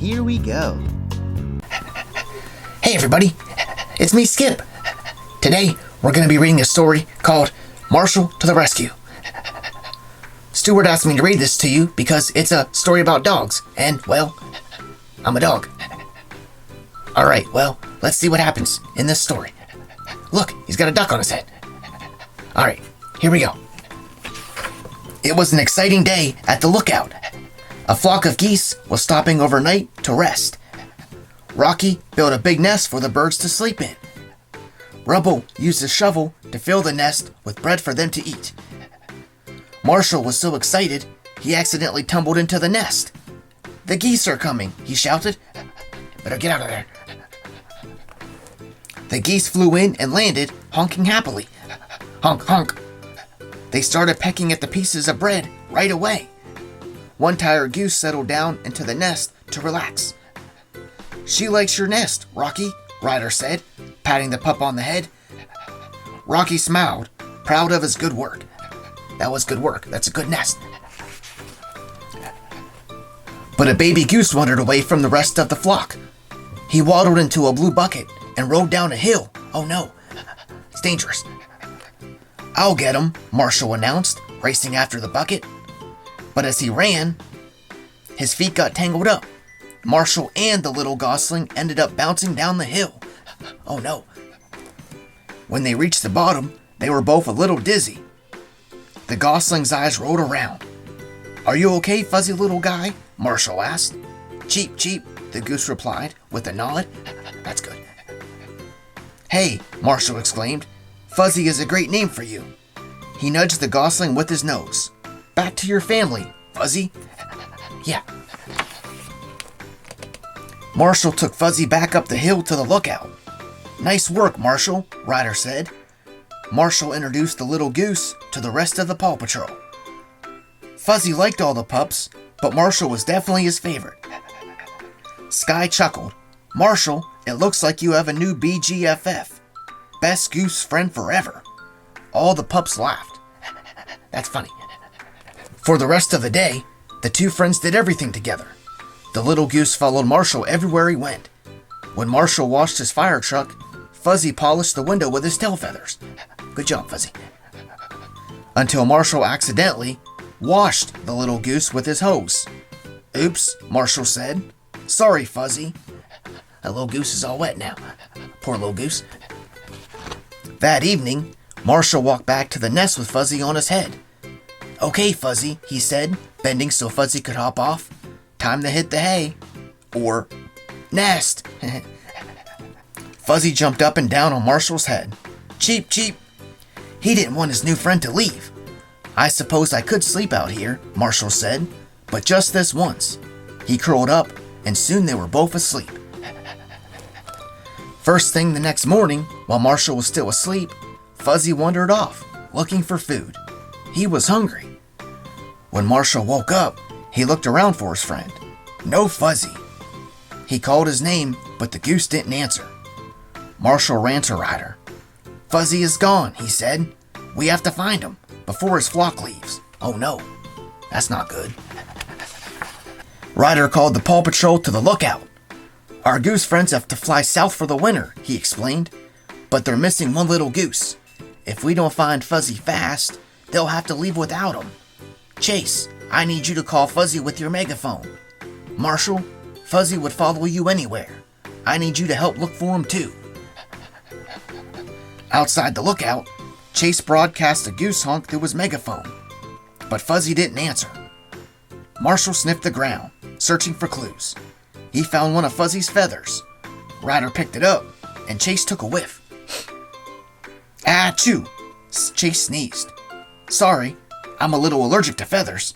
here we go. Hey everybody, it's me, Skip. Today, we're going to be reading a story called Marshall to the Rescue. Stuart asked me to read this to you because it's a story about dogs, and, well, I'm a dog. Alright, well, let's see what happens in this story. Look, he's got a duck on his head. Alright, here we go. It was an exciting day at the lookout. A flock of geese was stopping overnight to rest. Rocky built a big nest for the birds to sleep in. Rubble used a shovel to fill the nest with bread for them to eat. Marshall was so excited, he accidentally tumbled into the nest. "The geese are coming," he shouted. "Better get out of there." The geese flew in and landed, honking happily. Honk, honk. They started pecking at the pieces of bread right away. One tired goose settled down into the nest to relax. "She likes your nest, Rocky," Ryder said, patting the pup on the head. Rocky smiled, proud of his good work. That was good work. That's a good nest. But a baby goose wandered away from the rest of the flock. He waddled into a blue bucket and rode down a hill. Oh no, it's dangerous. "I'll get him," Marshall announced, racing after the bucket. But as he ran, his feet got tangled up. Marshall and the little gosling ended up bouncing down the hill. Oh no. When they reached the bottom, they were both a little dizzy. The gosling's eyes rolled around. "Are you okay, fuzzy little guy?" Marshall asked. "Cheep, cheep," the goose replied with a nod. "That's good." "Hey," Marshall exclaimed, "Fuzzy is a great name for you." He nudged the gosling with his nose. "Back to your family, Fuzzy." "Yeah." Marshall took Fuzzy back up the hill to the lookout. "Nice work, Marshall," Ryder said. Marshall introduced the little goose to the rest of the Paw Patrol. Fuzzy liked all the pups, but Marshall was definitely his favorite. Sky chuckled. "Marshall, it looks like you have a new BGFF. Best goose friend forever." All the pups laughed. That's funny. For the rest of the day, the two friends did everything together. The little goose followed Marshall everywhere he went. When Marshall washed his fire truck, Fuzzy polished the window with his tail feathers. Good job, Fuzzy. Until Marshall accidentally washed the little goose with his hose. "Oops," Marshall said. "Sorry, Fuzzy." The little goose is all wet now. Poor little goose. That evening, Marshall walked back to the nest with Fuzzy on his head. "Okay, Fuzzy," he said, bending so Fuzzy could hop off. "Time to hit the hay." Or nest. Fuzzy jumped up and down on Marshall's head. "Cheep, cheep." He didn't want his new friend to leave. "I suppose I could sleep out here," Marshall said, "but just this once." He curled up, and soon they were both asleep. First thing the next morning, while Marshall was still asleep, Fuzzy wandered off, looking for food. He was hungry. When Marshall woke up, he looked around for his friend. No Fuzzy. He called his name, but the goose didn't answer. Marshall ran to Ryder. "Fuzzy is gone," he said. "We have to find him before his flock leaves." Oh no, that's not good. Ryder called the Paw Patrol to the lookout. "Our goose friends have to fly south for the winter," he explained, "but they're missing one little goose. If we don't find Fuzzy fast, they'll have to leave without him. Chase, I need you to call Fuzzy with your megaphone. Marshall, Fuzzy would follow you anywhere. I need you to help look for him too." Outside the lookout, Chase broadcast a goose honk through his megaphone, but Fuzzy didn't answer. Marshall sniffed the ground, searching for clues. He found one of Fuzzy's feathers. Ryder picked it up, and Chase took a whiff. "Achoo!" Chase sneezed. "Sorry, I'm a little allergic to feathers."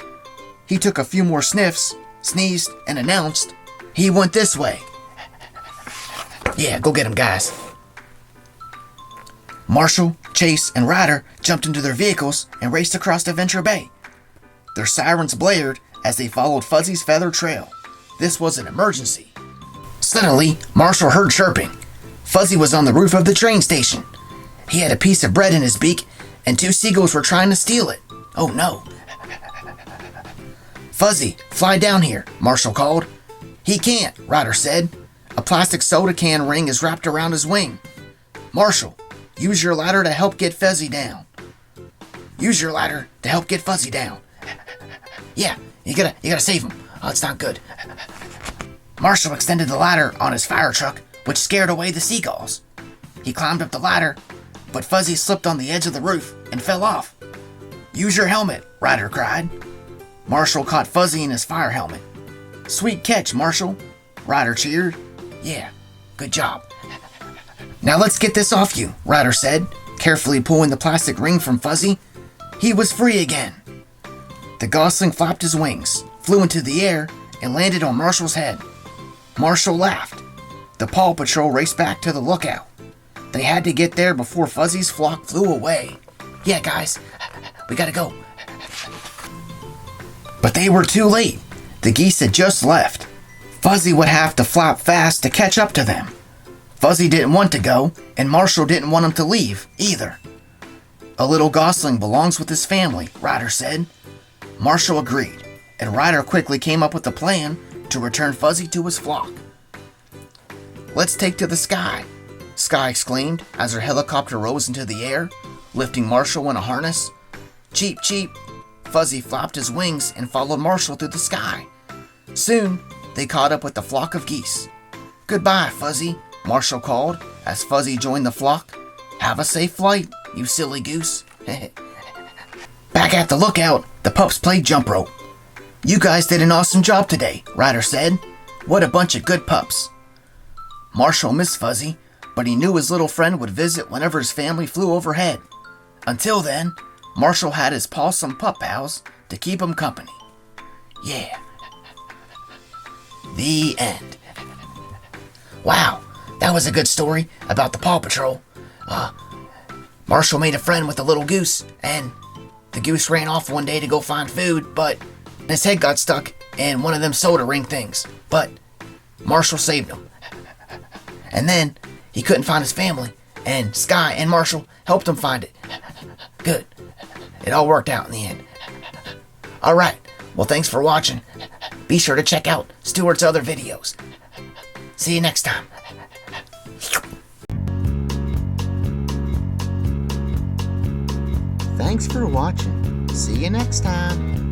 He took a few more sniffs, sneezed, and announced, "He went this way." "Yeah, go get him, guys." Marshall, Chase, and Ryder jumped into their vehicles and raced across Adventure Bay. Their sirens blared as they followed Fuzzy's feather trail. This was an emergency. Suddenly, Marshall heard chirping. Fuzzy was on the roof of the train station. He had a piece of bread in his beak, and two seagulls were trying to steal it. Oh no. "Fuzzy, fly down here," Marshall called. He can't, Ryder said. A plastic soda can ring is wrapped around his wing. Marshall, use your ladder to help get Fuzzy down. Use your ladder to help get Fuzzy down. Yeah, you gotta save him. Oh, it's not good. Marshall extended the ladder on his fire truck, which scared away the seagulls. He climbed up the ladder, but Fuzzy slipped on the edge of the roof and fell off. Use your helmet, Ryder cried. Marshall caught Fuzzy in his fire helmet. Sweet catch, Marshall, Ryder cheered. Yeah, good job. Now let's get this off you, Ryder said, carefully pulling the plastic ring from Fuzzy. He was free again. The gosling flapped his wings, flew into the air, and landed on Marshall's head. Marshall laughed. The Paw Patrol raced back to the lookout. They had to get there before Fuzzy's flock flew away. Yeah, guys, we gotta go. But they were too late. The geese had just left. Fuzzy would have to flap fast to catch up to them. Fuzzy didn't want to go, and Marshall didn't want him to leave, either. A little gosling belongs with his family, Ryder said. Marshall agreed, and Ryder quickly came up with a plan to return Fuzzy to his flock. Let's take to the sky, Sky exclaimed as her helicopter rose into the air, lifting Marshall in a harness. Cheep, cheep. Fuzzy flapped his wings and followed Marshall through the sky. Soon, they caught up with the flock of geese. Goodbye, Fuzzy, Marshall called as Fuzzy joined the flock. Have a safe flight, you silly goose. Back at the lookout, the pups played jump rope. You guys did an awesome job today, Ryder said. What a bunch of good pups. Marshall missed Fuzzy, but he knew his little friend would visit whenever his family flew overhead. Until then, Marshall had his pawsome pup pals to keep him company. Yeah. The end. Wow, that was a good story about the Paw Patrol. Marshall made a friend with a little goose, and the goose ran off one day to go find food, but his head got stuck in one of them soda ring things. But Marshall saved him. And then he couldn't find his family, and Sky and Marshall helped him find it. Good. It all worked out in the end. Alright, well thanks for watching. Be sure to check out Stuart's other videos. See you next time. Thanks for watching. See you next time.